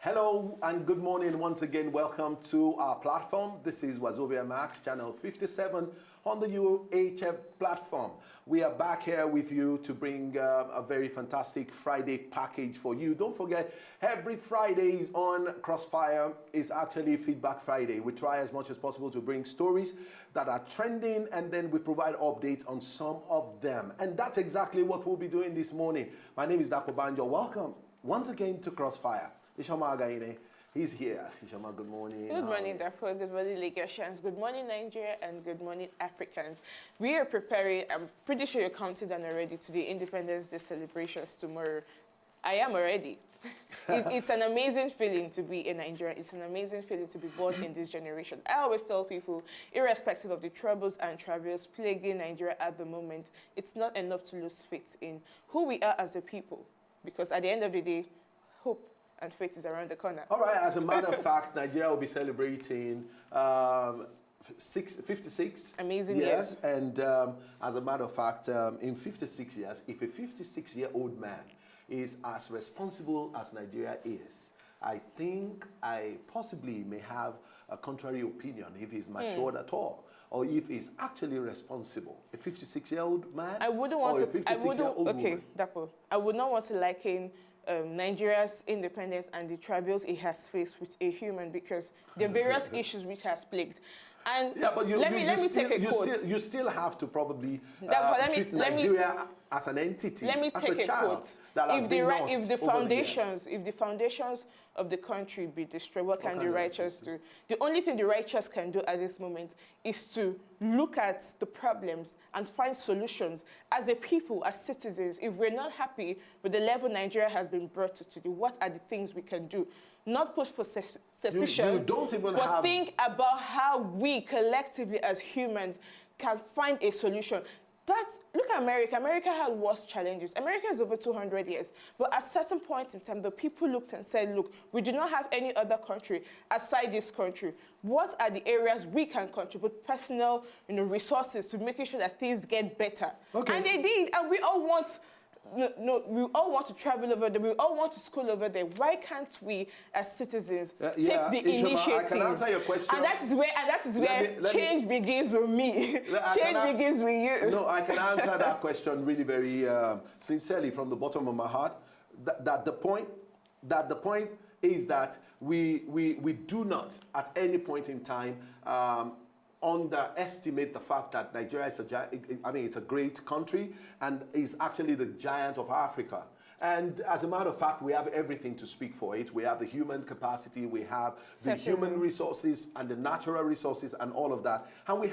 Hello and good morning once again. Welcome to our platform. This is Wazobia Max, channel 57 on the UHF platform. We are back here with you to bring a very fantastic Friday package for you. Don't forget, every Fridays on CROSSFIRE is actually Feedback Friday. We try as much as possible to bring stories that are trending, and then we provide updates on some of them. And that's exactly what we'll be doing this morning. My name is Dapo Banjo. Welcome once again to CROSSFIRE. Ishama Againe, he's here. Ishama, good morning. Good morning, Dapo. Good morning, Lagosians. Good morning, Nigeria, and good morning, Africans. We are preparing, I'm pretty sure you're counting down already to the Independence Day celebrations tomorrow. I am already. It's an amazing feeling to be in Nigeria. It's an amazing feeling to be born in this generation. I always tell people, irrespective of the troubles and travails plaguing Nigeria at the moment, it's not enough to lose faith in who we are as a people. Because at the end of the day, hope and faith is around the corner. All right, as a matter of fact, Nigeria will be celebrating 56 amazing years. And as a matter of fact, in 56 years, if a 56-year-old man is as responsible as Nigeria is, I think I possibly may have a contrary opinion if he's matured at all, or if he's actually responsible. A 56-year-old man, I wouldn't want or to, a 56-year-old okay, woman. Dapo, I would not want to liken Nigeria's independence and the travails it has faced with a human, because there are various issues which has plagued. And yeah, but let me take a quote. You still have to probably treat Nigeria as an entity, let me as take a a child quote. that has been lost If the over the years. foundations of the country be destroyed, what can the righteous do? The only thing the righteous can do at this moment is to look at the problems and find solutions as a people, as citizens. If we're not happy with the level Nigeria has been brought to today, what are the things we can do? Not push for secession, you don't even but have... think about how we collectively as humans can find a solution. Look at America. America had worse challenges. America is over 200 years. But at certain point in time, the people looked and said, look, we do not have any other country aside this country. What are the areas we can contribute personal resources to making sure that things get better? Okay. And they did. And we all want... we all want to travel over there. We all want to school over there. Why can't we, as citizens, take the initiative? I can answer your question. And that is where change begins with me. Change begins with you. No, I can answer that question really very sincerely from the bottom of my heart. That the point is that we do not at any point in time underestimate the fact that Nigeria is it's a great country and is actually the giant of Africa. And as a matter of fact, we have everything to speak for it. We have the human capacity, we have the human resources and the natural resources and all of that. And we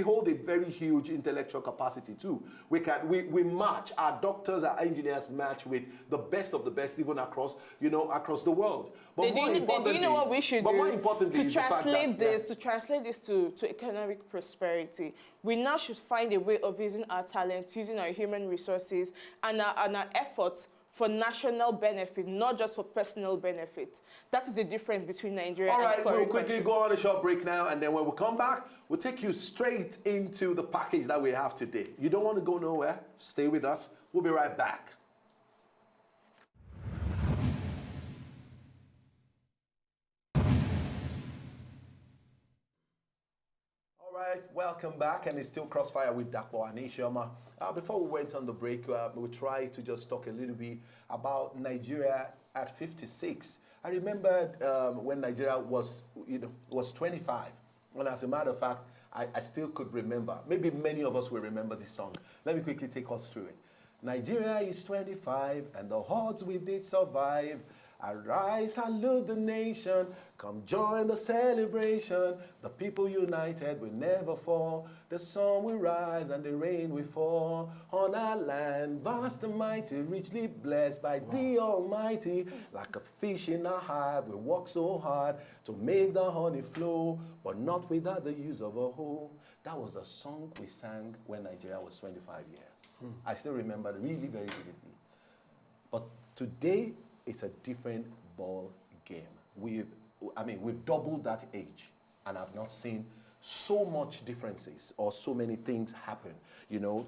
hold a very huge intellectual capacity too. We match, our doctors, our engineers match with the best of the best, even across the world. But do you know what we should do? More importantly, to translate this to economic prosperity, we now should find a way of using our talent, using our human resources and our efforts for national benefit, not just for personal benefit. That is the difference between Nigeria and foreign countries. All right, we'll quickly go on a short break now, and then when we come back, we'll take you straight into the package that we have today. You don't want to go nowhere. Stay with us. We'll be right back. Welcome back, and it's still Crossfire with Dapo and Ishama. Before we went on the break, we tried to just talk a little bit about Nigeria at 56. I remembered when Nigeria was 25, and as a matter of fact, I still could remember. Maybe many of us will remember this song. Let me quickly take us through it. Nigeria is 25, and the odds we did survive. Arise, salute the nation, come join the celebration. The people united will never fall. The sun will rise and the rain will fall. On our land, vast and mighty, richly blessed by the Almighty. Like a fish in a hive, we work so hard to make the honey flow, but not without the use of a hoe. That was a song we sang when Nigeria was 25 years. I still remember it really very vividly. But today, it's a different ball game. We've doubled that age, and I've not seen so much differences or so many things happen,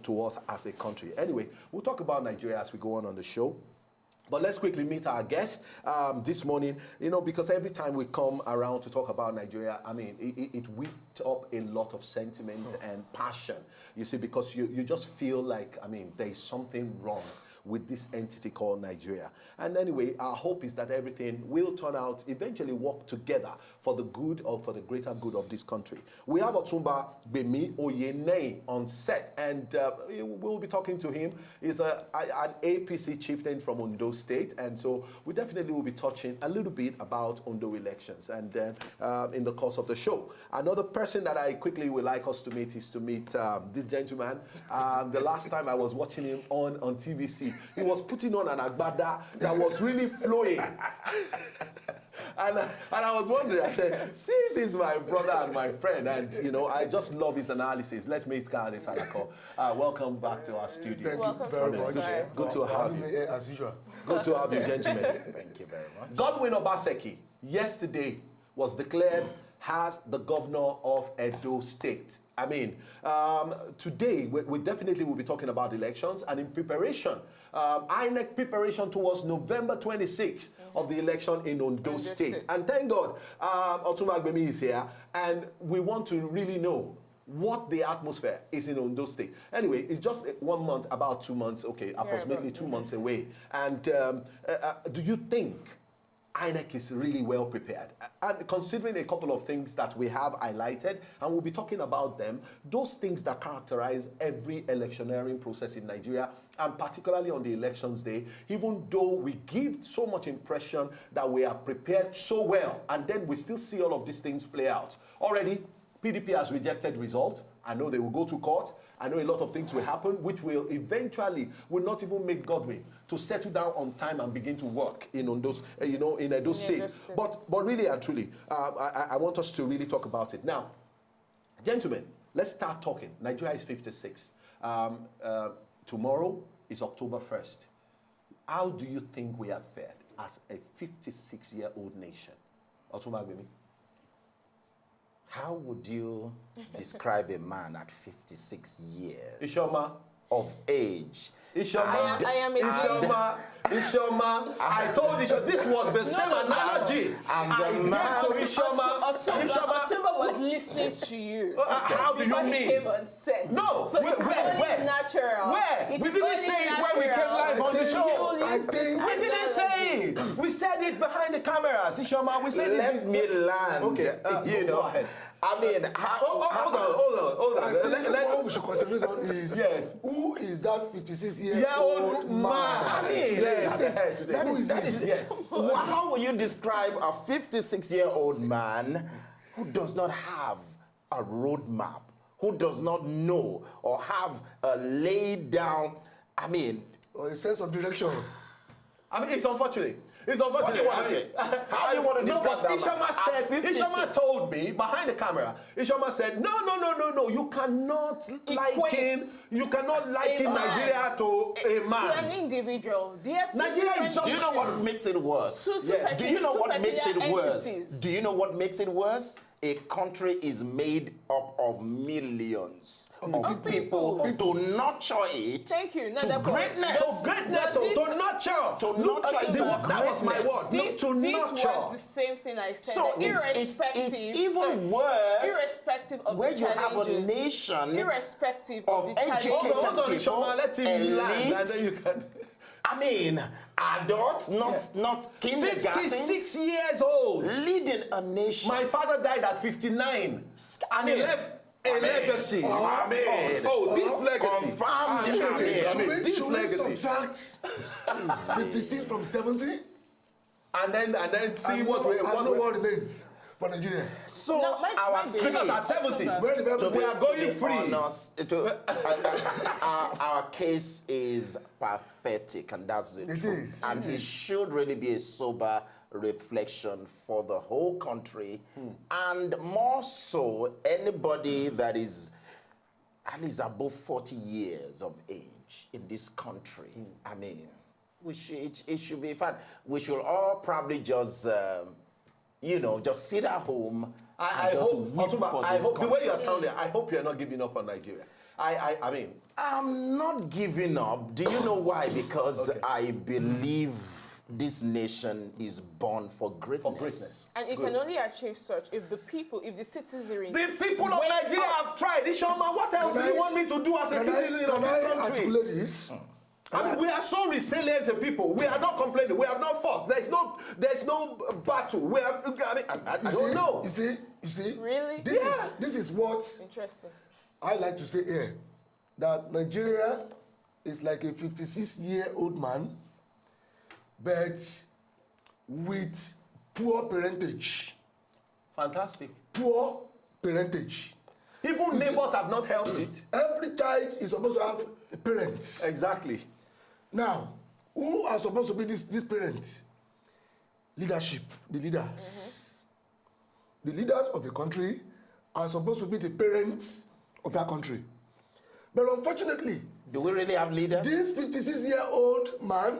to us as a country. Anyway, we'll talk about Nigeria as we go on the show. But let's quickly meet our guest this morning, because every time we come around to talk about Nigeria, I mean, it whipped up a lot of sentiment and passion, you see, because you just feel like, I mean, there is something wrong with this entity called Nigeria. And anyway, our hope is that everything will turn out, eventually work together for the good or for the greater good of this country. We have Otumba Bemi Oyene on set, and we'll be talking to him. He's an APC chieftain from Ondo State, and so we definitely will be touching a little bit about Ondo elections and then in the course of the show. Another person that I quickly would like us to meet is to meet this gentleman. The last time I was watching him on TVC, he was putting on an agbada that was really flowing. And I was wondering, I said, see, this is my brother and my friend, and I just love his analysis. Let's meet Kade Salako. Welcome back to our studio. Thank you very much. Good to have you. As usual. Good to have you, gentlemen. Thank you very much. Godwin Obaseki, yesterday, was declared as the governor of Edo State. I mean, today, we definitely will be talking about elections, and in preparation, INEC preparation towards November 26th of the election in Ondo State. And thank God, Otumba Agbemi is here, and we want to really know what the atmosphere is in Ondo State. Anyway, it's just 1 month, about 2 months, okay, approximately 2 months away. And do you think INEC is really well prepared? And considering a couple of things that we have highlighted, and we'll be talking about them, those things that characterize every electioneering process in Nigeria, and particularly on the elections day, even though we give so much impression that we are prepared so well, and then we still see all of these things play out. Already, PDP has rejected results. I know they will go to court. I know a lot of things will happen, which will eventually will not even make Godwin to settle down on time and begin to work in Ondo, in Edo State. But really and truly, I want us to really talk about it. Now, gentlemen, let's start talking. Nigeria is 56. Tomorrow is October 1st. How do you think we have fared as a 56-year-old nation? Otumba Agbemi. How would you describe a man at 56 years Ishoma of age? Ishoma, I am a Ishoma, I told you this was the same analogy. And the man, Otumba was listening to you. How do you He mean? came on set. No, so it's only natural. Where? It We is didn't only say it when natural. we came live on the show. I think We didn't say it. We said it behind the cameras. Ishoma, we said let it. me land. Okay, Go ahead. I mean, hold on. I think what we should concentrate on is Yes. who is that 56-year-old Yeah, man? I mean, that is yes. How will you describe a 56-year-old man who does not have a roadmap, who does not know or have a laid down, Or a sense of direction. It's unfortunate. It's unfortunate. How do you want to describe that? Ishoma said, Ishoma told me behind the camera, Ishoma said, no, you cannot liken Nigeria to a man. To an individual. Nigeria is just... Do you know what makes it worse? Do you know what makes it worse? Do you know what makes it worse? A country is made up of millions of people to nurture it. Thank you. To greatness. To nurture. That was my word. This was the same thing I said. So it's even worse. Irrespective of where the you challenges. have a nation irrespective of of the challenges. Hold on, people, Ishoma, let him land, and elite. then you can... Adults, not kindergarten. 56 years old. Leading a nation. My father died at 59. And he left a legacy. This legacy. Confirmed. This legacy. We subtract 56 from 70? And then see what remains for Nigeria. So No, my baby. because at 70, Where the Bible we are says, going free. our case is pathetic, and that's the It truth. is. And it should really be a sober reflection for the whole country, and more so anybody that is at least above 40 years of age in this country. It should be fun. We should all probably just just sit at home. I and just hope, weep Otumba, for I this hope the way country. you're sounding, I hope you're not giving up on Nigeria. I'm not giving up. Do you know why? Because I believe this nation is born for greatness. For greatness. And it can only achieve such if the people, if the citizenry... The people of Nigeria have tried. Ishoma, what else do you want me to do as a citizen of this country? Articulate this? I mean, we are so resilient people. We are not complaining. We have not fought. There's no battle. We have. I don't know. You see. Really? This is what Interesting. I like to say here, that Nigeria is like a 56-year-old man, but with poor parentage. Fantastic. Poor parentage. Even neighbors have not helped it. Every child is supposed to have parents. Exactly. Now, who are supposed to be these parents? Leadership, the leaders. The leaders of the country are supposed to be the parents of that country. But unfortunately, Do we really have leaders? this 56-year-old man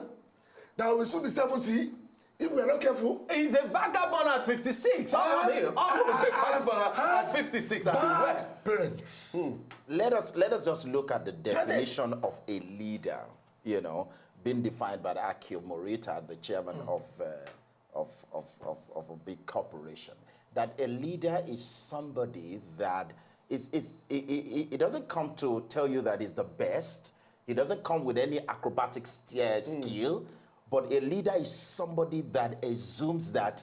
that will soon be 70, if we are not careful, He's a vagabond at 56. Almost a vagabond at 56 as he were. parents. Let us just look at the definition of a leader, being defined by Akio Morita, the chairman of a big corporation. That a leader is somebody that it doesn't come to tell you that he's the best. He doesn't come with any acrobatic skill. But a leader is somebody that assumes that,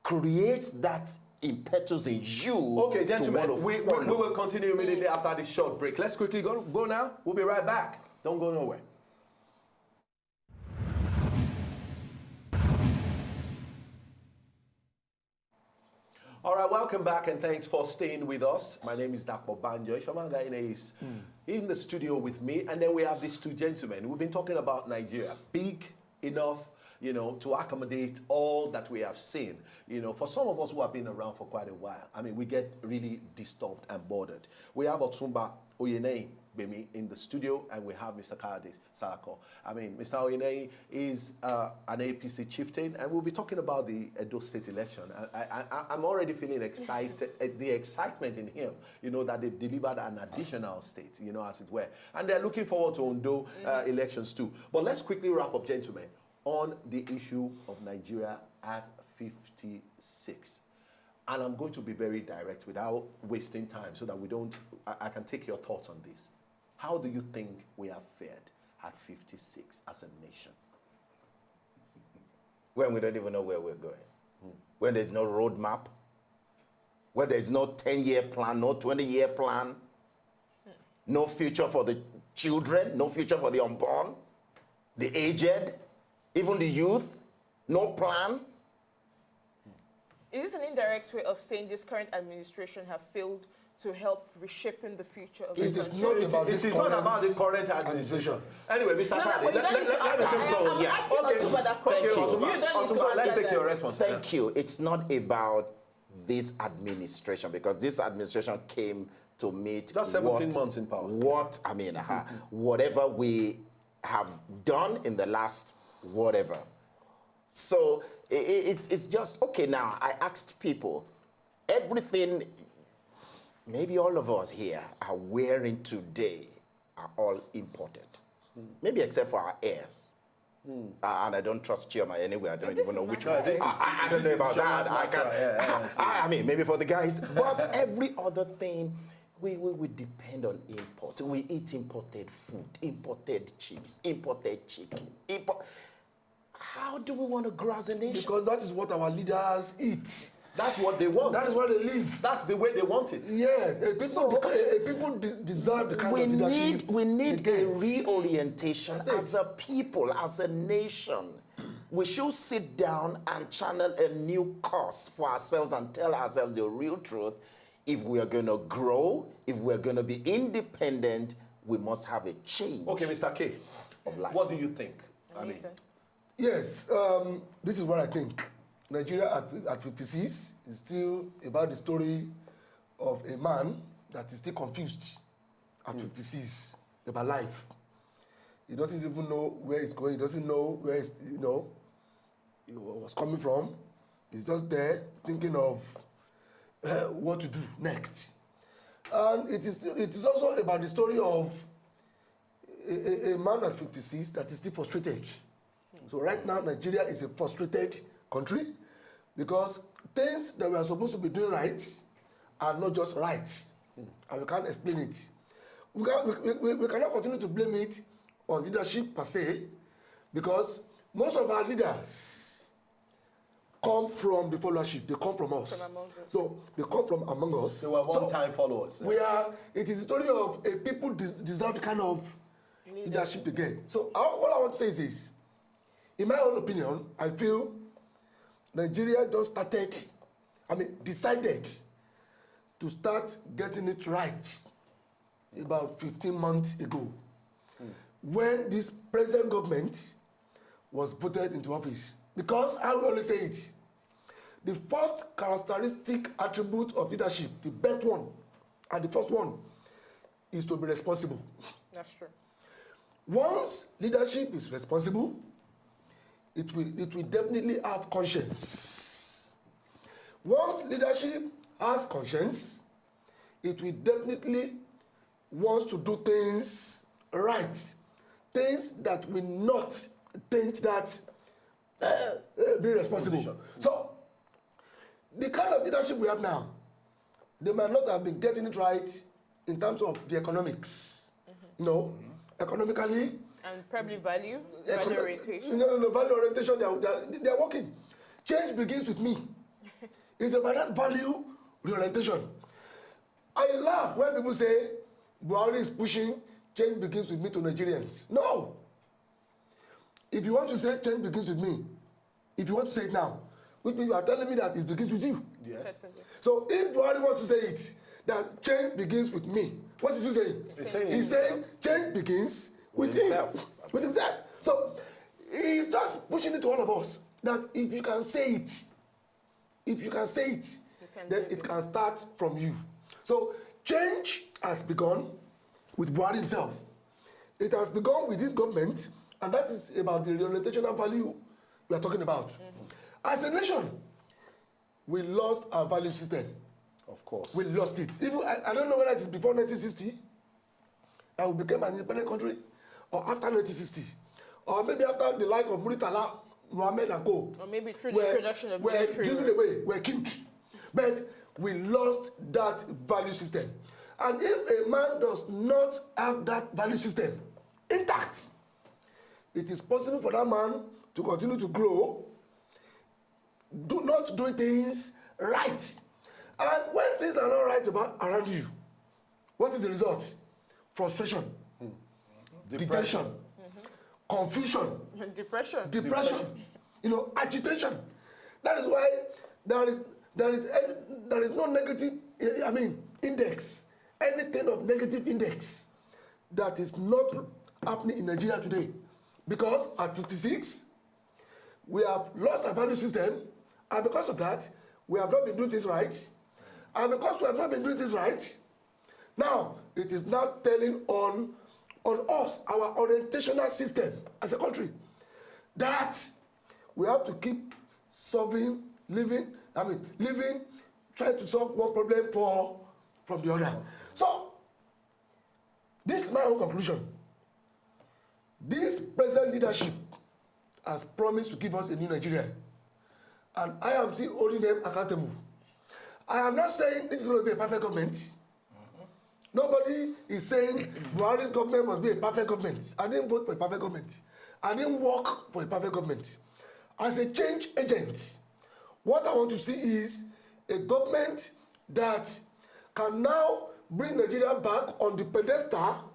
creates that impetus in you. Okay, gentlemen, to want we to follow. will continue immediately after this short break. Let's quickly go now. We'll be right back. Don't go nowhere. All right, welcome back and thanks for staying with us. My name is Dakpo Banjo. Ishoma Gaine is in the studio with me, and then we have these two gentlemen. We've been talking about Nigeria, big enough, to accommodate all that we have seen. For some of us who have been around for quite a while, I mean, we get really disturbed and bothered. We have Otumba Oyenei Bemi in the studio, and we have Mr. Kade Salako. I mean, Mr. Oyenei is an APC chieftain, and we'll be talking about the Edo State election. I'm already feeling excited, the excitement in him, that they've delivered an additional state, as it were. And they're looking forward to Ondo elections too. But let's quickly wrap up, gentlemen, on the issue of Nigeria at 56. And I'm going to be very direct without wasting time so that I can take your thoughts on this. How do you think we have fared at 56 as a nation? When we don't even know where we're going. When there's no roadmap. When there's no 10-year plan, no 20-year plan. No future for the children, no future for the unborn, the aged, even the youth, no plan. Is this an indirect way of saying this current administration have failed to help reshaping the future of the It is country? not about It is not about the current administration. Anyway, Mr. Kade, let's take your response. Thank you. It's not about this administration, because this administration came to meet Just 17 months in power. Whatever we have done in the last whatever. So it's just, okay, now I asked people, everything, maybe all of us here are wearing today are all imported. Maybe except for our heirs. And I don't trust Chioma anyway. I don't even know which one. I don't know about that. I mean, maybe for the guys. But every other thing, we depend on import. We eat imported food, imported chips, imported chicken. How do we want to grow as a nation? Because that is what our leaders eat. That's what they want. That is where they live. That's the way they want it. Yes, people deserve the kind of leadership. We need they a get. reorientation as a people, as a nation. We should sit down and channel a new course for ourselves and tell ourselves the real truth. If we are going to grow, if we are going to be independent, we must have a change. Okay, Mr. K, of life. what do you think? Yes, this is what I think. Nigeria at 56 is still about the story of a man that is still confused at 56 about life. He doesn't even know where he's going. He doesn't know where he was coming from. He's just there thinking of what to do next. And it is also about the story of a man at 56 that is still frustrated. So right now, Nigeria is a frustrated country because things that we are supposed to be doing right are not just right, and we can't explain it. We cannot continue to blame it on leadership per se, because most of our leaders come from the followership. They come from us. So they come from among us. They were one-time followers. It is a story of a people deserve the kind of leadership they get. So all I want to say is this. In my own opinion, I feel Nigeria just decided to start getting it right about 15 months ago, when this present government was voted into office. Because I will always say it, the first characteristic attribute of leadership, the best one, and the first one, is to be responsible. That's true. Once leadership is responsible, it will definitely have conscience. Once leadership has conscience, it will definitely want to do things right, things that will not think that be responsible. Position. So the kind of leadership we have now, they might not have been getting it right in terms of the economics. Economically. And probably value orientation. Value orientation, they are working. Change begins with me. It's about that value orientation. I laugh when people say, Buhari is pushing change begins with me to Nigerians. No. If you want to say change begins with me, if you want to say it now, which means you are telling me that it begins with you. Yes. Certainly. So if Buhari wants to say it, that change begins with me, what is he saying? He's saying change begins with himself. With himself. So he's just pushing it to all of us that if you can say it, then it can start from you. So change has begun with Buhari himself. It has begun with this government, and that is about the reorientational value we are talking about. As a nation, we lost our value system. Of course. We lost it. Even I don't know whether it is before 1960 that we became an independent country, or after 1960, or maybe after the like of Muritala, Mohammed and Co. Or maybe through the introduction of military. Were killed. But we lost that value system. And if a man does not have that value system intact, it is possible for that man to continue to grow, not doing things right. And when things are not right around you, what is the result? Frustration, detention, confusion, depression, agitation. That is why there is no negative, index, anything of negative index that is not happening in Nigeria today. Because at 56, we have lost our value system, and because of that, we have not been doing things right. And because we have not been doing things right, now it is now telling on us, our orientational system as a country, that we have to keep living, trying to solve one problem from the other. So, this is my own conclusion. This present leadership has promised to give us a new Nigeria, and I am still holding them accountable. I am not saying this is going to be a perfect government. Nobody is saying Buhari's government must be a perfect government. I didn't vote for a perfect government. I didn't work for a perfect government. As a change agent, what I want to see is a government that can now bring Nigeria back on the pedestal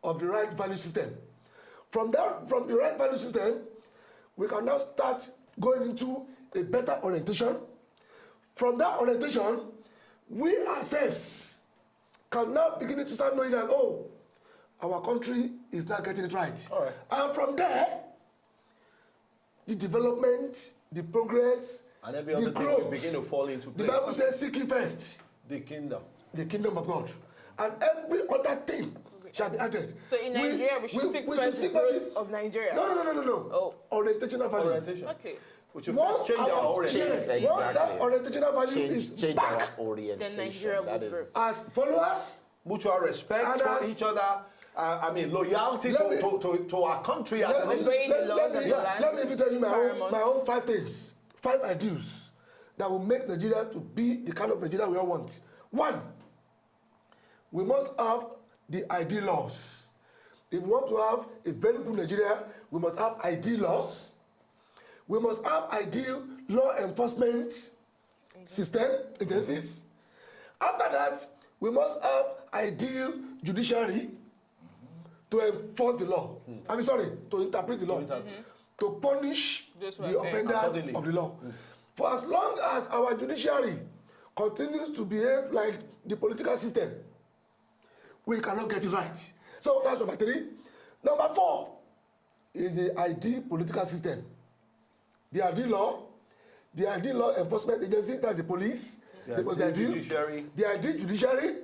of the right value system. From the right value system, we can now start going into a better orientation. From that orientation, we ourselves can now begin to start knowing that, our country is now getting it right. All right. And from there, the development, the progress, and every the other growth thing will begin to fall into place. The Bible says, seek ye first the kingdom of God, and every other thing shall be added. So in Nigeria, we should seek first the growth of Nigeria. No. Oh. Orientational value. orientation. Okay. We should first change our orientation. Yes, Exactly. once that orientational value is Change back our orientation. Then Nigeria will That grow. is as followers, Mutual respect And for as- each other, I mean, loyalty to our country as a nation. Obeying the laws of the land. Let me tell you Paramount. my own 5 things, 5 ideals that will make Nigeria to be the kind of Nigeria we all want. 1, we must have the ID laws. If we want to have a very good Nigeria, we must have ID laws. We must have ideal law enforcement system, agencies. After that, we must have ideal judiciary to enforce the law. I mean, sorry, to interpret the law. To punish the offenders of the law. For as long as our judiciary continues to behave like the political system, we cannot get it right. So that's number 3. Number 4 is the ID political system. The ID law enforcement agencies, that's the police, the ID judiciary,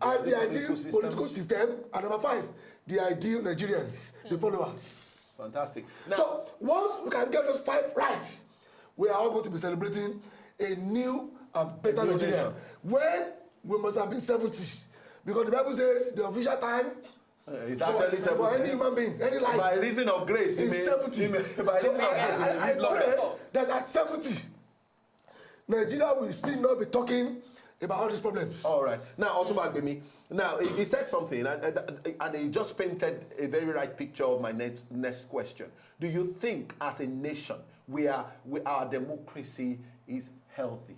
and the ideal political system. And number 5, the ideal Nigerians, the followers. Fantastic. Now, So once we can get those 5 right, we are all going to be celebrating a new and better Nigeria. When we must have been 70, because the Bible says the official time it's actually for any 70. human being, any life, By reason of grace, is 70. by So reason of grace, I pray that at 70, Nigeria will still not be talking about all these problems. All right. Now, Otumba Agbemi, now he said something, and he just painted a very right picture of my next question. Do you think, as a nation, our democracy is healthy?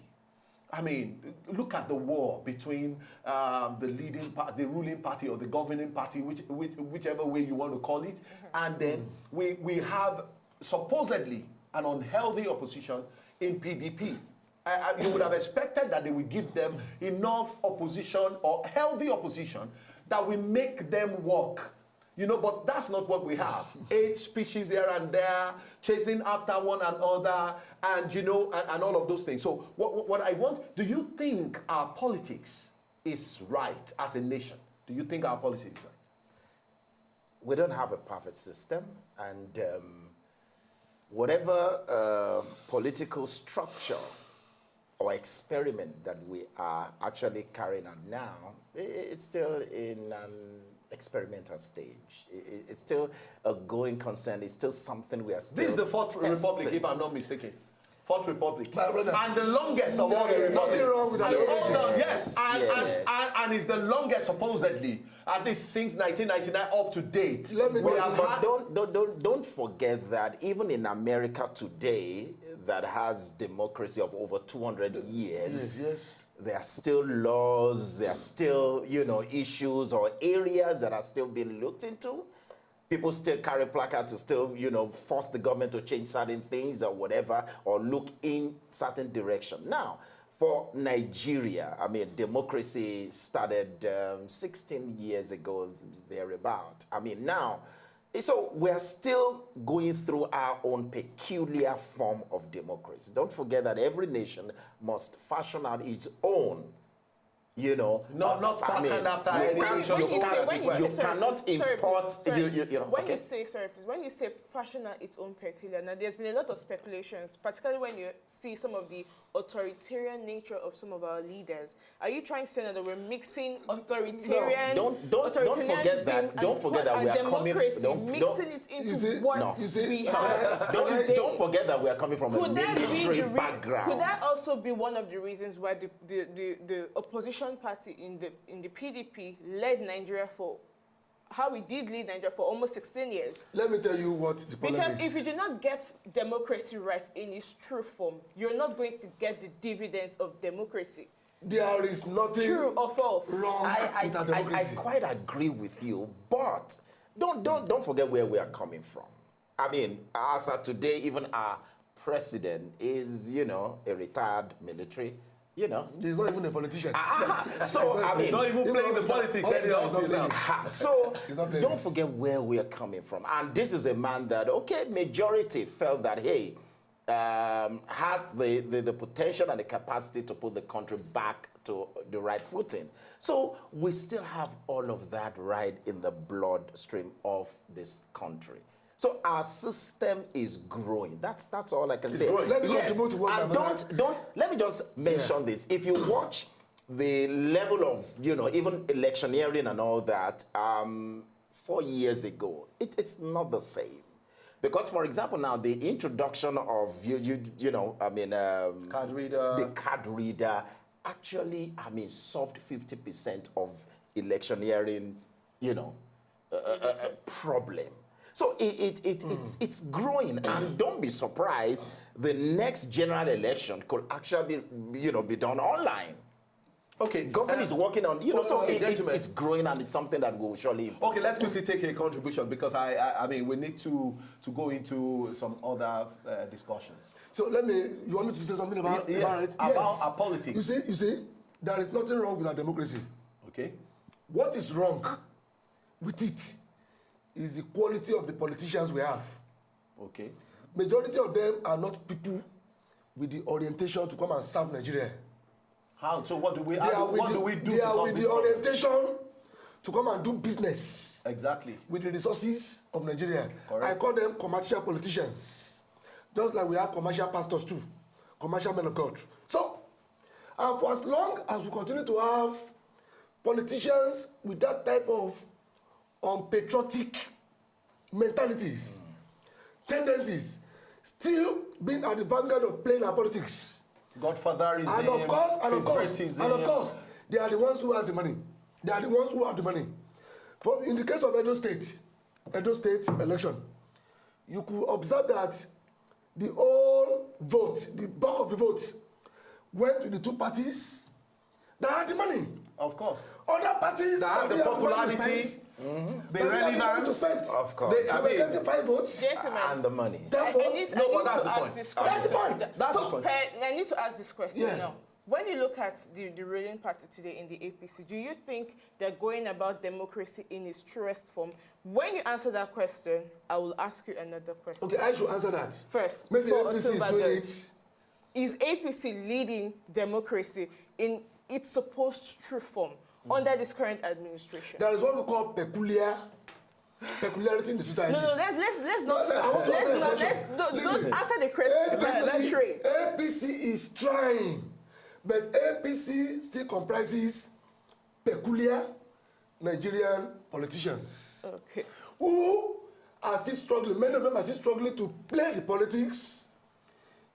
I mean, look at the war between the ruling party or the governing party, whichever way you want to call it, and then we have supposedly an unhealthy opposition in PDP. You would have expected that they would give them enough opposition or healthy opposition that will make them work. You know, but that's not what we have. 8 speeches here and there, chasing after one another, and, you know, and all of those things. So what I want, do you think our politics is right as a nation? Do you think our politics is right? We don't have a perfect system, and whatever political structure or experiment that we are actually carrying out now, it's still in an experimental stage. It's still a going concern. It's still something we are still This is the 4th testing. Republic, if I'm not mistaken. 4th Republic. My brother. And the longest of all the There is nothing republics. wrong with that. Hold on, yes. Yes. And it's the longest, supposedly, at least since 1999 up to date. Let me We tell have you, had- Don't forget that even in America today, that has democracy of over 200 years, Yes. there are still laws, there are still, you know, issues or areas that are still being looked into. People still carry placards to still, you know, force the government to change certain things or whatever, or look in certain direction. Now, for Nigeria, I mean, democracy started 16 years ago, thereabout. I mean, now, so we're still going through our own peculiar form of democracy. Don't forget that every nation must fashion out its own, you know. Not patterned after any nation. You cannot import. You know. When Okay. you say, sorry, please, when you say fashion at its own peculiar, now there's been a lot of speculations, particularly when you see some of the authoritarian nature of some of our leaders. Are you trying to say that we're mixing authoritarian? Don't forget that. Don't forget that we are coming. Mixing it into see, what no. You see, we sorry, have. Don't forget that we are coming from a military background. Could that also be one of the reasons why the opposition party in the PDP led Nigeria for how we did lead Nigeria for almost 16 years? Let me tell you what the problem Because is. if you do not get democracy right in its true form, you're not going to get the dividends of democracy. There is nothing True or false? wrong with our I democracy. quite agree with you, but don't forget where we are coming from. I mean, as of today, even our president is, you know, a retired military. You know, He's not even a politician. so I mean, He's not even playing the politics anyhow till now. So He's not playing don't it. forget where we are coming from. And this is a man that, okay, majority felt that, hey, has the potential and the capacity to put the country back to the right footing. So we still have all of that right in the bloodstream of this country. So our system is growing. That's all I can say. growing. Let me contribute to what And my brother- don't let me just mention this. If you watch the level of, you know, even electioneering and all that, 4 years ago, it's not the same. Because, for example, now the introduction of, Card reader. the card reader actually, solved 50% of electioneering, problem. So it's growing, and don't be surprised, the next general election could actually be done online. Okay, Government is working on, so gentlemen. it's growing, and it's something that will surely improve. Okay, let's quickly take a contribution because we need to go into some other discussions. So you want me to say something about Yes, about our politics. You see, there is nothing wrong with our democracy. Okay. What is wrong with it is the quality of the politicians we have. Okay. Majority of them are not people with the orientation to come and serve Nigeria. How? So what do we do They to are solve with this the problem? orientation to come and do business Exactly. with the resources of Nigeria. Correct. I call them commercial politicians. Just like we have commercial pastors too, commercial men of God. So, for as long as we continue to have politicians with that type of unpatriotic mentalities, tendencies, still being at the vanguard of playing our politics. Godfatherism. And of favoritism. course, they are the ones who has the money. They are the ones who have the money. In the case of Edo State election, you could observe that the whole vote, the bulk of the vote, went to the two parties that had the money. Of course. Other parties That have the popularity, the relevance. Of course. They were getting 5 votes. Gentlemen, And the money. 10 I votes. need No, but that's to the ask point. this That's the question. point. That's the So, point. I need to ask this question Yeah. now. When you look at the ruling party today in the APC, do you think they're going about democracy in its truest form? When you answer that question, I will ask you another question. Okay, I should answer that. First, Maybe before APC is Otumba doing does. it. Is APC leading democracy in its supposed true form under this current administration? There is what we call peculiarity in the society. No, let's not. I want to Let's answer the not. question. Don't Listen, answer the question. Let's trade. APC is trying, but APC still comprises peculiar Nigerian politicians Okay. who are still struggling. Many of them are still struggling to play the politics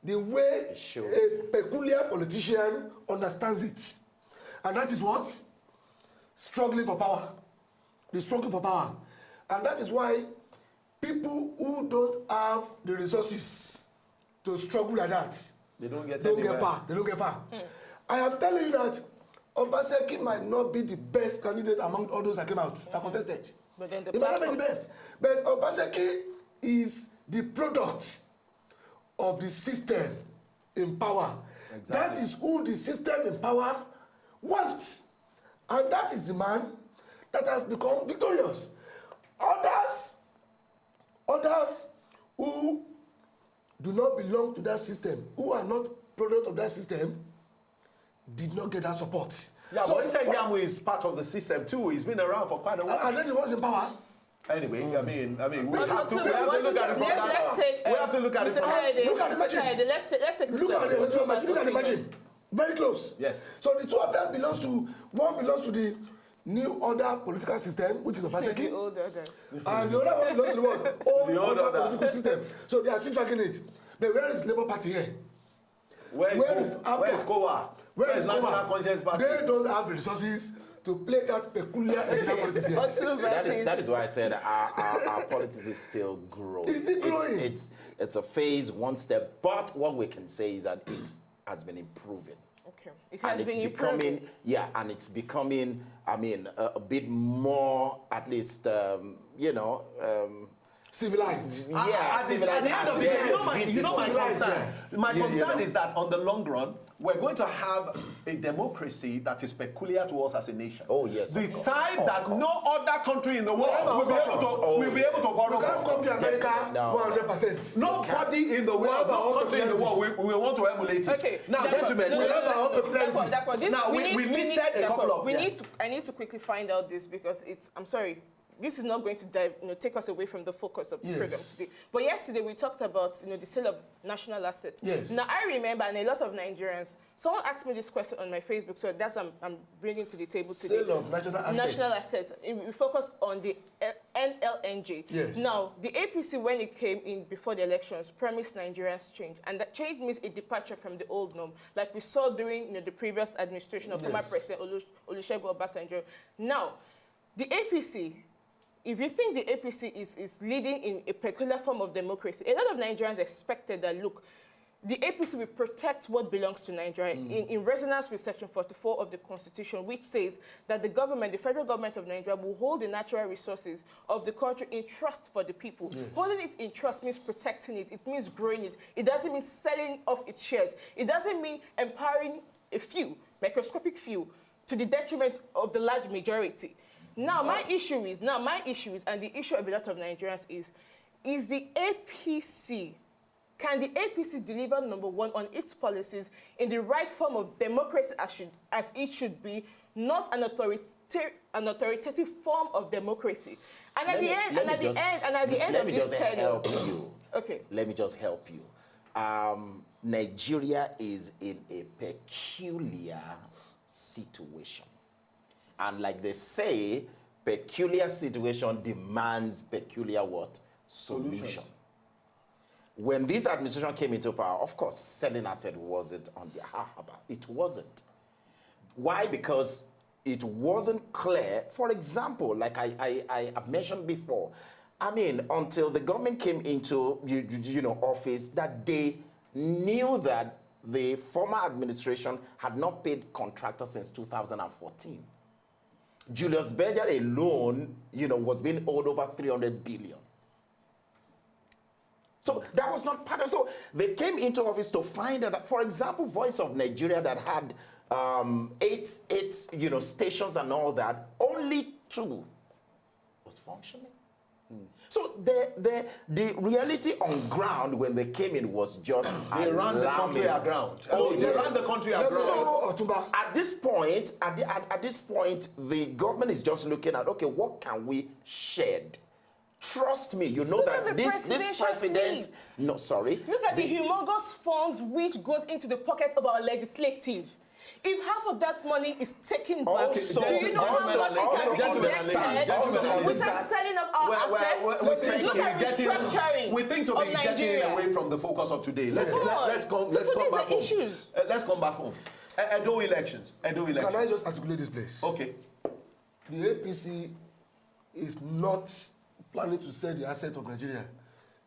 the way Sure. a peculiar politician understands it. And that is what? Struggling for power. The struggle for power. And that is why people who don't have the resources to struggle like that They don't get far. They don't get far. I am telling you that Obaseki might not be the best candidate among all those that came out, that contested. But then the He might not be platform. the best. But Obaseki is the product of the system in power. Exactly. That is who the system in power wants. And that is the man that has become victorious. Others who do not belong to that system, who are not product of that system, did not get that support. Yeah, So, but Issa Yamu is part of the system too. He's been around for quite a while. and then he was in power. Anyway, I mean, we But have to Otumba, look at it from let's that. take. We have to look at it Mr. from that. Kayode, Look at the Mr. margin. Kayode, let's take Look at the Otumba's look at the opinion. margin. Very close. Yes. So the two of them one belongs to the new order political system, which is Obaseki, The old order. and the other one belongs to the what? Old The old order order. political system. So they are still tracking it. But where is Labour Party here? Where is APGA? COA? Where is National COA? Conscience Party? They don't have the resources to play that peculiar Nigerian politics here. Otumba, That please. is why I said our politics is still growing. It's still growing. It's a phase, one step. But what we can say is that it has been improving. Okay. It has And it's been becoming, improving. and it's becoming, a bit more, at least, Civilized. yeah, At the end civilized of as the day, well. you know my Civilized, concern. My Yeah, concern yeah. is that on the long run, we're going to have a democracy that is peculiar to us as a nation. Oh, yes, The of course. type Of that no course. other country in the world will be Of able to, course. will be able to You borrow can't from. copy America No. 100%. Nobody in the world, have our no own country in the world will want to emulate it. Okay. Now, D'accord. gentlemen, No, we no, have no, our own no, peculiarity. d'accord. This- Now, we listed a couple of. yeah. I need to quickly find out this because I'm sorry. This is not going to take us away from the focus of the Yes. program today. But yesterday we talked about, the sale of national assets. Yes. Now I remember, and a lot of Nigerians, someone asked me this question on my Facebook, so that's what I'm bringing to the table today. Sale of national assets. National assets. We focus on the NLNJ. Yes. Now, the APC, when it came in before the elections, promised Nigeria's change. And that change means a departure from the old norm, like we saw during the previous administration of former President Olusegun Obasanjo. Now, the APC, if you think the APC is leading in a peculiar form of democracy, a lot of Nigerians expected that, look, the APC will protect what belongs to Nigeria in resonance with Section 44 of the Constitution, which says that the government, the federal government of Nigeria, will hold the natural resources of the country in trust for the people. Yes. Holding it in trust means protecting it. It means growing it. It doesn't mean selling off its shares. It doesn't mean empowering a few, microscopic few, to the detriment of the large majority. Now, my issue is, and the issue of a lot of Nigerians is the APC, can the APC deliver, number one, on its policies in the right form of democracy as it should be, not an authoritative form of democracy? And at the end of this tenure, okay. Let me just help you. Nigeria is in a peculiar situation. And like they say, peculiar situation demands peculiar what? Solution. When this administration came into power, of course, selling asset wasn't on the harbor. It wasn't. Why? Because it wasn't clear. For example, like I have mentioned before, I mean, until the government came into office, that they knew that the former administration had not paid contractors since 2014. Julius Berger alone, was being owed over 300 billion. So that was not part of. So they came into office to find out that, for example, Voice of Nigeria that had eight stations and all that, only 2 was functioning. So the reality on ground when they came in was just they ran the country aground. They ran the country aground. So, at this point, the government is just looking at, okay, what can we shed? Trust me, you know Look that at this president. fleet. No, sorry. Look at the humongous funds which goes into the pocket of our legislative. If half of that money is taken back, Also, do you know how much it can be invested without selling of our assets? Look at restructuring. We think to be getting away from the focus of today. Let's come back home. Let's come back home. Edo elections. Can I just articulate this, please? Okay. The APC is not planning to sell the asset of Nigeria.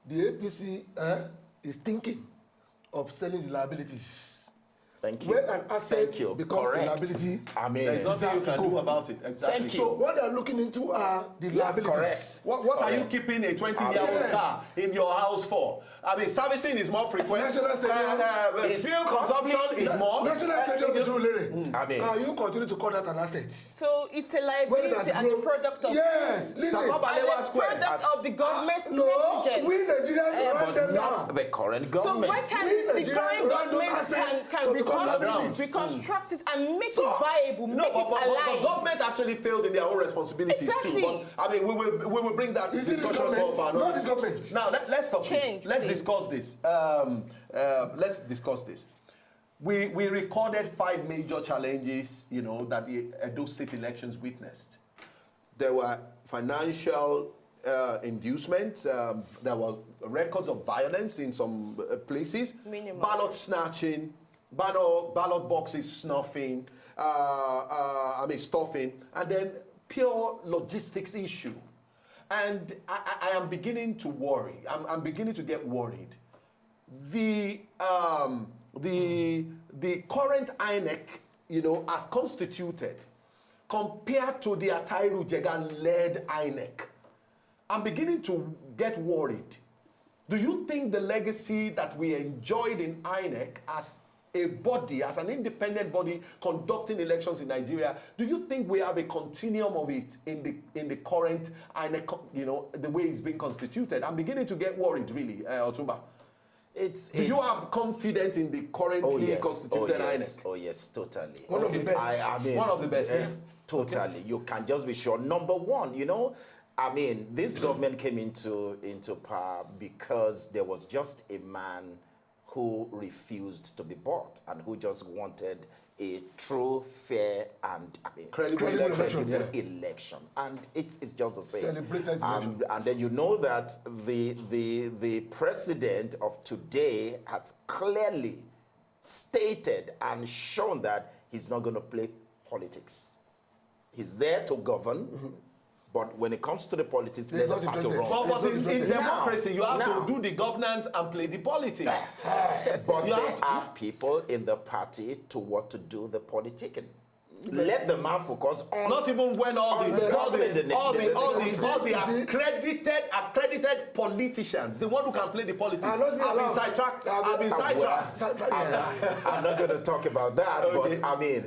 The APC is thinking of selling the liabilities. Thank you. When an asset becomes a liability, there's nothing you can do about it. Exactly. Thank you. So what they're looking into are the liabilities. What are you keeping a 20-year-old car in your house for? I mean, servicing is more frequent. National Stadium, fuel consumption is more. National Stadium is ruling. Can you continue to call that an asset? So it's a liability as a product of yes, listen. as a product of the government's negligence. We Nigerians run them not down. the current government. So why can't the current government can reconstruct it and make it viable, make it alive? The government actually failed in their own responsibilities too. But I mean, we will bring that discussion up. Not this government. Now let's stop Change, this. Let's discuss this. Let's discuss this. We recorded 5 major challenges, that the Edo State elections witnessed. There were financial inducements. There were records of violence in some places. Minimum. Ballot snatching, ballot boxes stuffing, and then pure logistics issue. And I am beginning to worry. I'm beginning to get worried. The current INEC, as constituted, compared to the Atairu Jega-led INEC, I'm beginning to get worried. Do you think the legacy that we enjoyed in INEC as a body, as an independent body conducting elections in Nigeria, do you think we have a continuum of it in the current INEC, the way it's being constituted? I'm beginning to get worried, really, Otumba. Do you have confidence in the currently constituted INEC? Oh yes, totally. One of the best. One of the best. Yes, totally. Okay. You can just be sure. Number one, this government came into power because there was just a man who refused to be bought and who just wanted a true, fair, and Credible election, election. And it's just the same. Celebrated election. And then you know that the president of today has clearly stated and shown that he's not going to play politics. He's there to govern, but when it comes to the politics, let the party run. But in democracy, you have Now. to do the governance and play the politics. But You there have to- are people in the party to what to do the politicking. Let the man focus on. Not even when all the See? accredited politicians, the one who can play the politics, Are not being have been allowed. sidetracked. Are Have been being- sidetracked. I'm not going to talk about that, Okay. but I mean,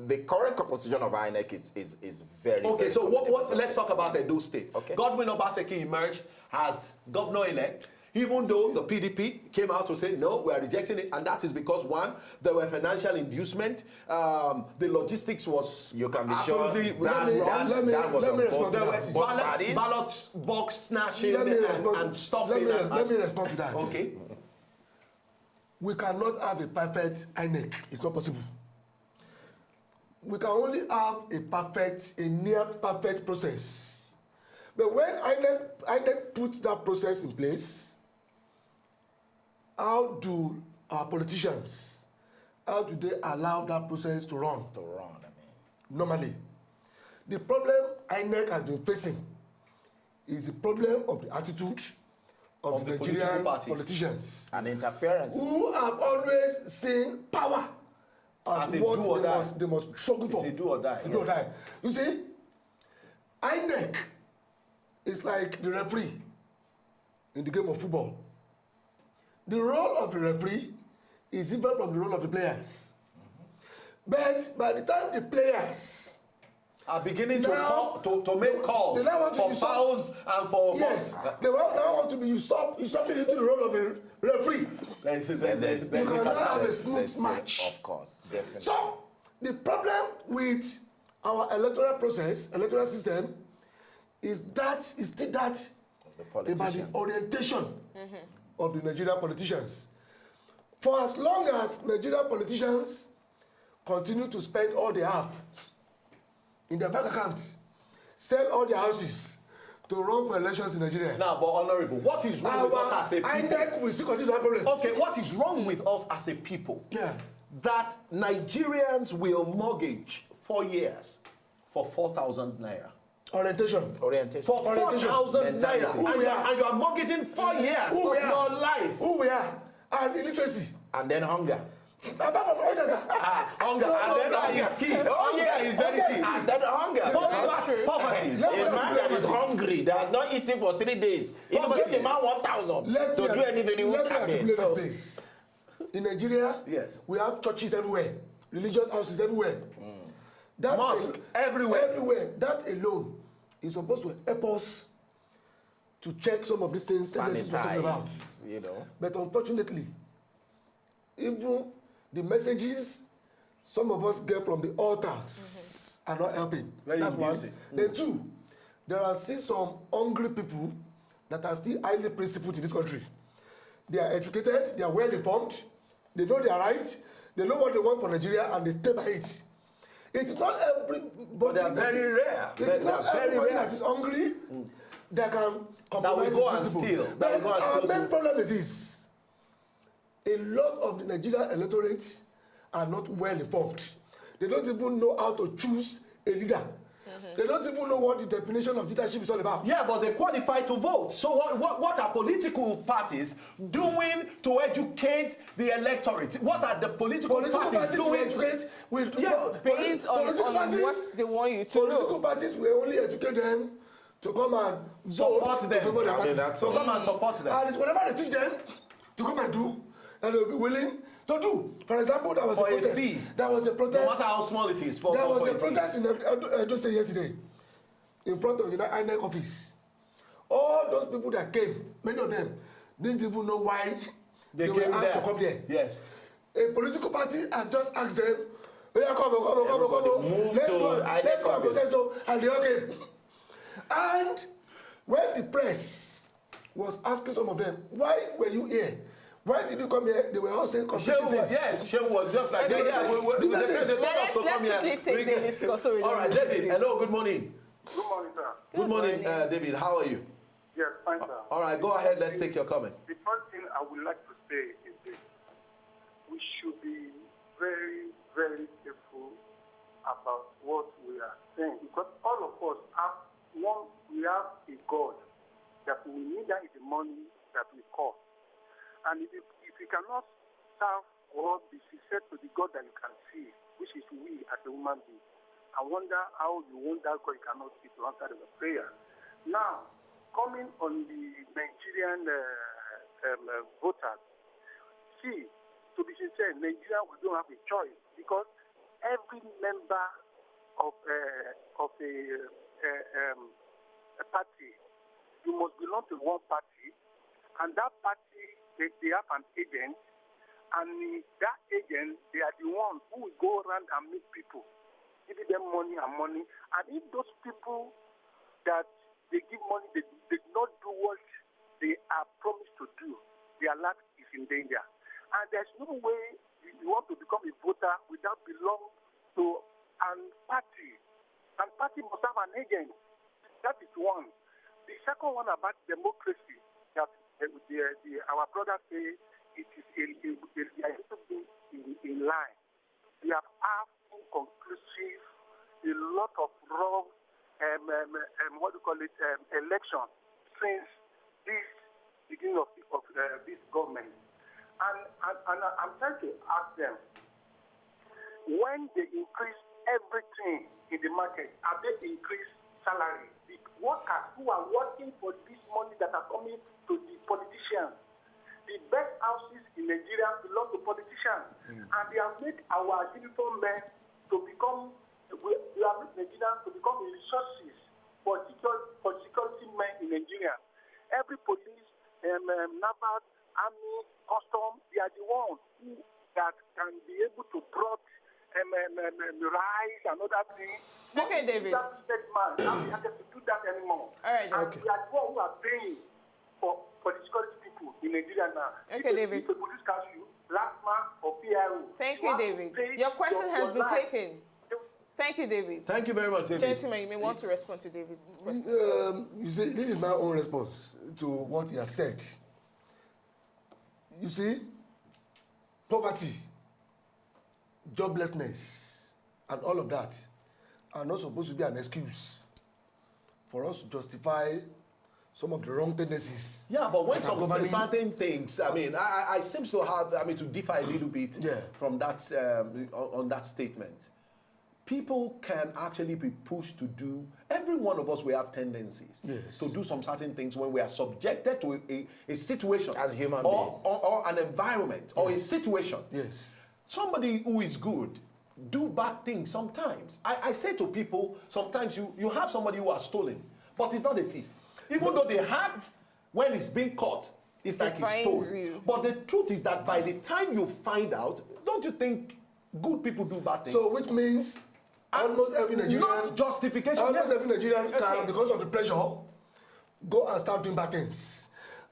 the current composition of INEC is very Okay, very so political. let's talk about Edo State. Okay. Godwin Obaseki emerged as governor-elect, even though the PDP came out to say, no, we are rejecting it. And that is because, one, there were financial inducement. The logistics was You can be sure absolutely that was let on me both respond to There that. were both ballot parties. box snatching Let me respond and to- stuffing. let me respond to that. Okay. We cannot have a perfect INEC. It's not possible. We can only have a near perfect process. But when INEC puts that process in place, how do our politicians, how do they allow that process to run? To run, Normally, the problem INEC has been facing is the problem of the attitude of the the political Nigerian parties. politicians, and interference. who have always seen power as As a what do or die. they must struggle for. a do or die, It's a do or yes. die. You see, INEC is like the referee in the game of football. The role of the referee is different from the role of the players. But by the time the players Are beginning Now, to make calls they now want to for use fouls and for yes, they now want to be usurping into the role of a referee. You cannot have a smooth match. Of course, definitely. So the problem with our electoral system, is still that The about the politicians. orientation of the Nigerian politicians. For as long as Nigerian politicians continue to spend all they have in their bank account, sell all their houses to run for elections in Nigeria, Now, but Honorable, what is wrong with us as a people? INEC will still continue to have problems. Okay, what is wrong with us as a people? Yeah. That Nigerians will mortgage 4 years for 4,000 naira. Orientation. Orientation. For 4,000 naira. Mentality. And Who we are? you are mortgaging 4 years Who we of are? your life. Who we are, and illiteracy. And then hunger. Apart from all this, Hunger. And then that is key. Hunger is very key. And then hunger. Poverty. Let me A ask man you that is question. hungry, that has not eaten for 3 days, he will give the man 1,000 Let to me do anything he wants. Let me articulate this place. In Nigeria, Yes. we have churches everywhere, religious houses everywhere. That Mosque everywhere. Everywhere. That alone is supposed to help us to check some of these things tendencies we're talking about. Sanitize, you know. But unfortunately, even the messages some of us get from the altars are not helping. Very That's one. inducing. Then two, there are still some hungry people that are still highly principled in this country. They are educated, they are well informed, they know their rights, they know what they want for Nigeria, and they stay by it. It is not everybody. But they are very rare. It They is not are very everybody rare. that is hungry that can compromise go his and principle. steal. That But will go and our steal main too. problem is this: a lot of the Nigerian electorate are not well informed. They don't even know how to choose a leader. They don't even know what the definition of leadership is all about. Yeah, but they qualify to vote. So what are political parties doing to educate the electorate? What are the political parties will doing? educate. Based on what they want you to Political know. parties will only educate them to come and vote Support to them. favor their I mean, party. that's So come and support them. And it's whatever they teach them to come and do, that they'll be willing to do. For example, there was For a a protest. fee. There was a No protest. matter how small it is. There was for a fee. protest in Edo State yesterday in front of the INEC office. All those people that came, many of them didn't even know why They were came asked there. to come there. Yes. A political party has just asked them, oh yeah, come. Everybody move Let's to go INEC and office. protest. And they all came. And when the press was asking some of them, why were you here? Why did you come here? They were all saying Shehu was, yes, Shehu was just like that. Yeah, they said they want us to come here. Let's quickly take David's course. All right, David, hello, good morning. Good morning, sir. Good morning, David. How are you? Yes, fine, sir. All right, go ahead. Let's take your comment. The first thing I would like to say is this. We should be very, very careful about what we are saying, because all of us have one, we have a God that we need, that is the money that we cost. And if you cannot serve or be sincere to the God that you can see, which is we as a human being, I wonder how you want that God you cannot see to answer the prayer. Now, coming on the Nigerian voters, see, to be sincere, Nigeria, we don't have a choice, because every member of a party, you must belong to one party, and that party, they have an agent, and that agent, they are the ones who will go around and meet people, giving them money. And if those people that they give money, they did not do what they are promised to do, their life is in danger. And there's no way you want to become a voter without belonging to a party. And party must have an agent. That is one. The second one about democracy, that our brothers say it is a little bit in line. We have had inconclusive, a lot of wrong, election since this beginning of this government. And I'm trying to ask them, when they increase everything in the market, have they increased salary? The workers who are working for this money that are coming to the politicians, the best houses in Nigeria belong to politicians. And they have made our uniform men to become, we have made Nigerians to become resources for security men in Nigeria. Every police, naval, army, custom, they are the ones that can be able to brought rice and other things. Okay, David. That man, now we have to do that anymore. All right, and okay. we are the ones who are paying for the security people in Nigeria now. Okay, David. If the police catch you, last man or PRO. Thank you, David. Your question has been taken. Thank you, David. Thank you very much, David. Gentlemen, you may want to respond to David's question. You see, this is my own response to what he has said. You see, poverty, joblessness, and all of that are not supposed to be an excuse for us to justify some of the wrong tendencies. Yeah, but when some certain things, I mean, I seem to have, to differ a little bit from that, on that statement. People can actually be pushed to do, every one of us, we have tendencies to do some certain things when we are subjected to a situation. As human beings. beings. Or an environment, or a situation. Yes. Somebody who is good do bad things sometimes. I say to people, sometimes you have somebody who has stolen, but he's not a thief. Even though they had, when it's being caught, it's like he stole. But the truth is that by the time you find out, don't you think good people do bad things? So which means almost every Nigerian, not justification. Almost every Nigerian can, because of the pressure, go and start doing bad things.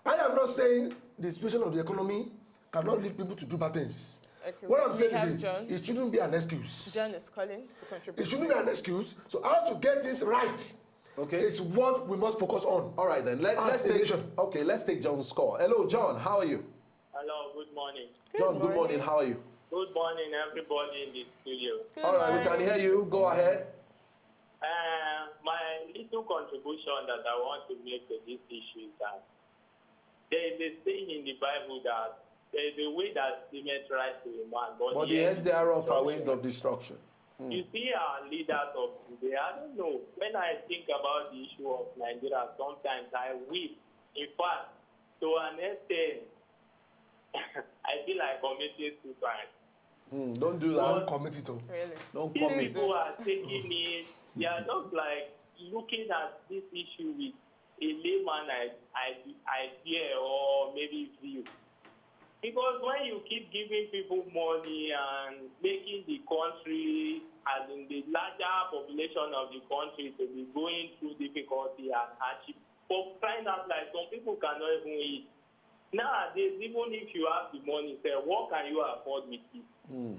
I am not saying the situation of the economy cannot lead people to do bad things. Okay, what I'm saying is John. it shouldn't be an excuse. John is calling to contribute. It shouldn't be an excuse. So how to get this right is what we must focus on. All right then, let's take John's call. Hello, John, how are you? Hello, good morning. John, good morning, how are you? Good morning, everybody in the studio. All right, we can hear you. Go ahead. My little contribution that I want to make to this issue is that there is a saying in the Bible that there is a way that seemeth right to a man, but the end thereof are ways of destruction. You see our leaders of today, I don't know, when I think about the issue of Nigeria, sometimes I weep. In fact, to an extent, I feel like committing suicide. Don't do that. Don't commit it. Really? Don't commit. People are taking it, they are just like looking at this issue with a layman idea or maybe view. Because when you keep giving people money and making the country, as in the larger population of the country, to be going through difficulty and hardship, for crying out like some people cannot even eat. Nowadays, even if you have the money, say, what can you afford with it?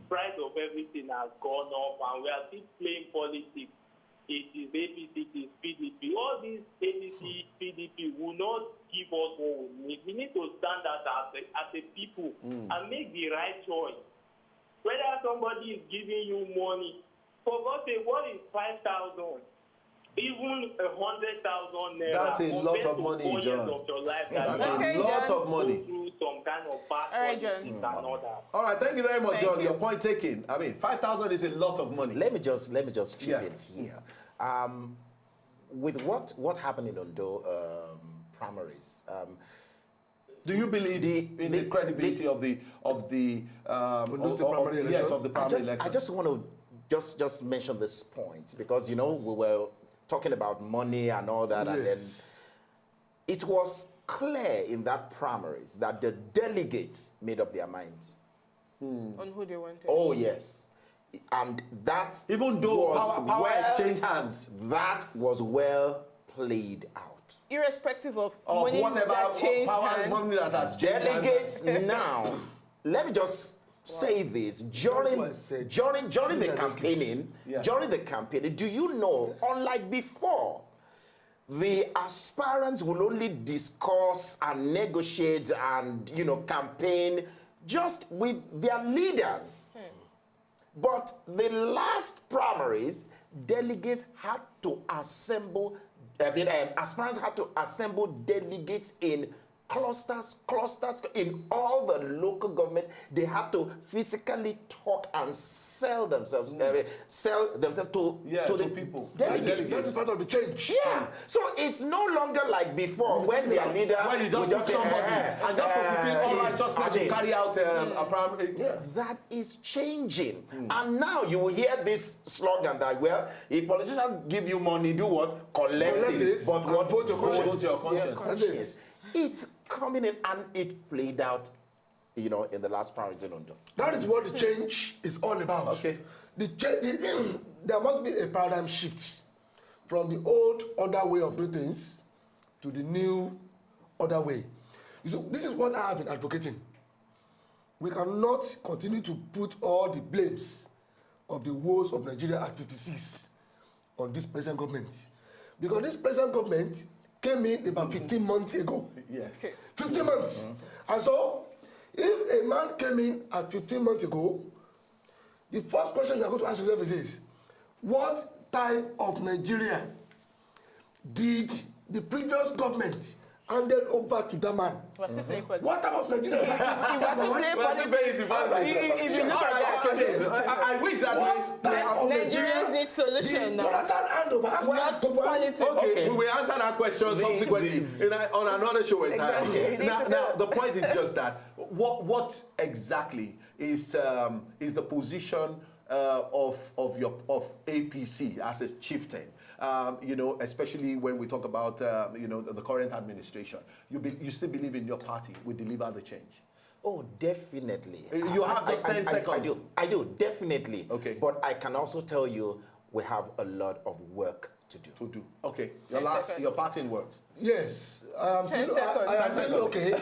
Price of everything has gone up, and we are still playing politics. It is APC, it is PDP. All these APC, PDP will not give us what we need. We need to stand out as a people and make the right choice. Whether somebody is giving you money, for God's sake, what is 5,000? Even 100,000 naira. That's a lot of money, John. Of your life, That's Okay, a lot John. of money. Go through some kind of bad All right, politics John. and all that. All right, thank you very much, Thank John. you. Your point taken. I mean, 5,000 is a lot of money. Let me just chip Yeah. in here. With what happened in Ondo primaries, Do you believe in the credibility of the primary yes, election? of the primary election? I just want to just mention this point because we were talking about money and all that, and then it was clear in that primaries that the delegates made up their minds. On who they wanted. Oh yes, and that Even though was power well- exchanged hands. that was well played out. Irrespective of Of money whatever that changed power hands. money that has changed hands. Delegates now. Let me just say this during what I said. the Yeah, campaigning. Yeah. During the campaigning, do you know? Unlike before, the aspirants will only discuss and negotiate and campaign just with their leaders. But the last primaries, delegates had to assemble. Aspirants had to assemble delegates in clusters in all the local government. They had to physically talk and sell themselves, to the people. delegates. That's part of the change. Yeah, so it's no longer like before when their leader When you will just put say, somebody and just to fulfill all righteousness to carry out a primary. that is changing. And now you will hear this slogan that, well, if politicians give you money, do what? Collect Collect it. it But and what? vote your conscience. Vote your conscience. That's it. It's coming in, and it played out, in the last primaries in Ondo. That is what the change is all about. Okay. There must be a paradigm shift from the old other way of doing things to the new other way. So this is what I have been advocating. We cannot continue to put all the blames of the woes of Nigeria at 56 on this present government. Because this present government came in about 15 months ago. Yes. 15 months. And so, if a man came in at 15 months ago, the first question you are going to ask yourself is this: what type of Nigeria did the previous government handed over to that man? Was he playing politics? What type of Nigeria is that? He wasn't playing politics. If you look at that, I wish that What type of Nigerians Nigeria need solution did now. Jonathan hand over Not to Buhari? politics. Okay, we will answer that question subsequently on another show entirely. Exactly. We need to Now, know. the point is just that what exactly is the position of APC as a chieftain? Especially when we talk about the current administration. You still believe in your party will deliver the change? Oh, definitely. You have just 10 seconds. I do, definitely. Okay. But I can also tell you we have a lot of work to do. Okay. 10 seconds. Your parting words. Yes, I am 10 still seconds. okay. You are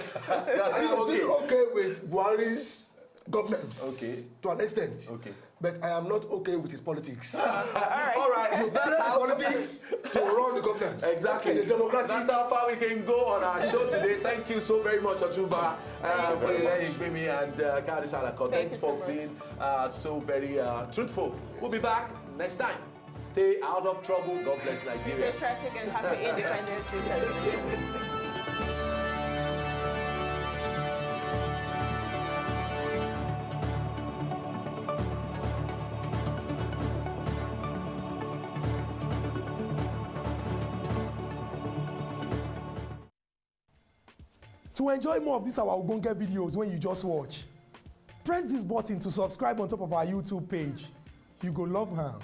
I still am still okay. okay with Buhari's governance. Okay. To an extent. Okay. But I am not okay with his politics. All right. You play politics to run the governance. Exactly. In the democratic. That's how far we can go on our show today. Thank you so very much, Otumba, for Igbemi and Kadi Salako. Thanks you so for much. being so very truthful. We'll be back next time. Stay out of trouble. God bless Nigeria. Patriotic and happy Independence Day celebration. To enjoy more of these our Ogbonge videos when you just watch, press this button to subscribe on top of our YouTube page. You go love am.